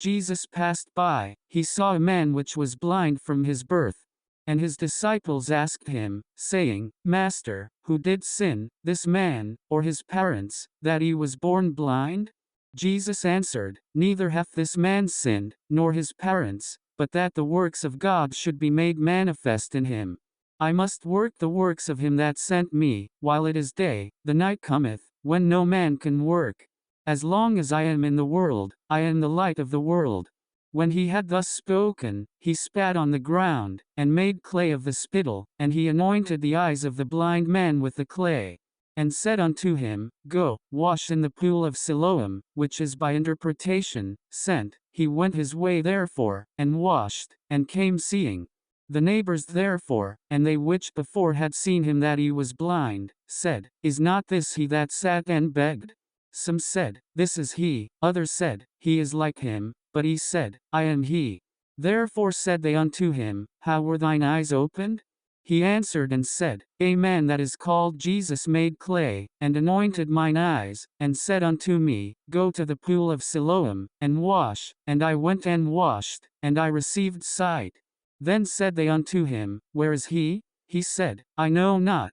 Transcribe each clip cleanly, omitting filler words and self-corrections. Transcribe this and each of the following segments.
Jesus passed by, he saw a man which was blind from his birth. And his disciples asked him, saying, Master, who did sin, this man, or his parents, that he was born blind? Jesus answered, Neither hath this man sinned, nor his parents, but that the works of God should be made manifest in him. I must work the works of him that sent me, while it is day. The night cometh, when no man can work. As long as I am in the world, I am the light of the world. When he had thus spoken, he spat on the ground, and made clay of the spittle, and he anointed the eyes of the blind man with the clay, and said unto him, Go, wash in the pool of Siloam, which is by interpretation, sent. He went his way therefore, and washed, and came seeing. The neighbors therefore, and they which before had seen him that he was blind, said, Is not this he that sat and begged? Some said, This is he, others said, He is like him, but he said, I am he. Therefore said they unto him, How were thine eyes opened? He answered and said, A man that is called Jesus made clay, and anointed mine eyes, and said unto me, Go to the pool of Siloam, and wash. And I went and washed, and I received sight. Then said they unto him, Where is he? He said, I know not.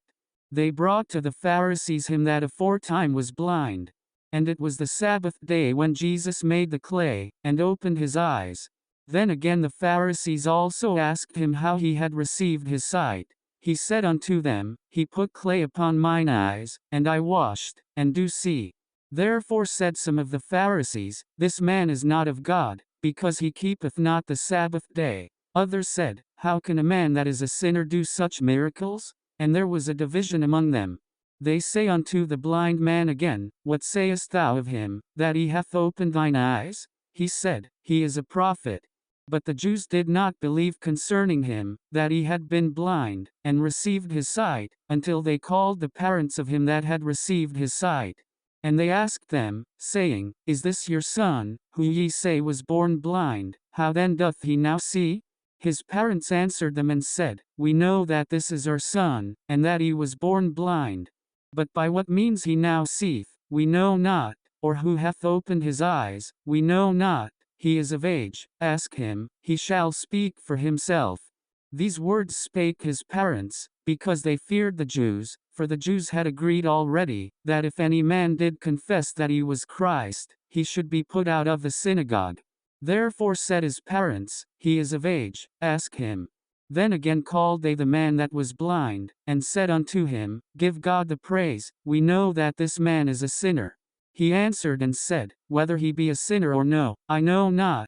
They brought to the Pharisees him that aforetime was blind. And it was the Sabbath day when Jesus made the clay, and opened his eyes. Then again the Pharisees also asked him how he had received his sight. He said unto them, He put clay upon mine eyes, and I washed, and do see. Therefore said some of the Pharisees, This man is not of God, because he keepeth not the Sabbath day. Others said, How can a man that is a sinner do such miracles? And there was a division among them. They say unto the blind man again, What sayest thou of him, that he hath opened thine eyes? He said, He is a prophet. But the Jews did not believe concerning him, that he had been blind, and received his sight, until they called the parents of him that had received his sight. And they asked them, saying, Is this your son, who ye say was born blind? How then doth he now see? His parents answered them and said, We know that this is our son, and that he was born blind. But by what means he now seeth, we know not, or who hath opened his eyes, we know not. He is of age, ask him, he shall speak for himself. These words spake his parents, because they feared the Jews, for the Jews had agreed already, that if any man did confess that he was Christ, he should be put out of the synagogue. Therefore said his parents, He is of age, ask him. Then again called they the man that was blind, and said unto him, Give God the praise, we know that this man is a sinner. He answered and said, Whether he be a sinner or no, I know not.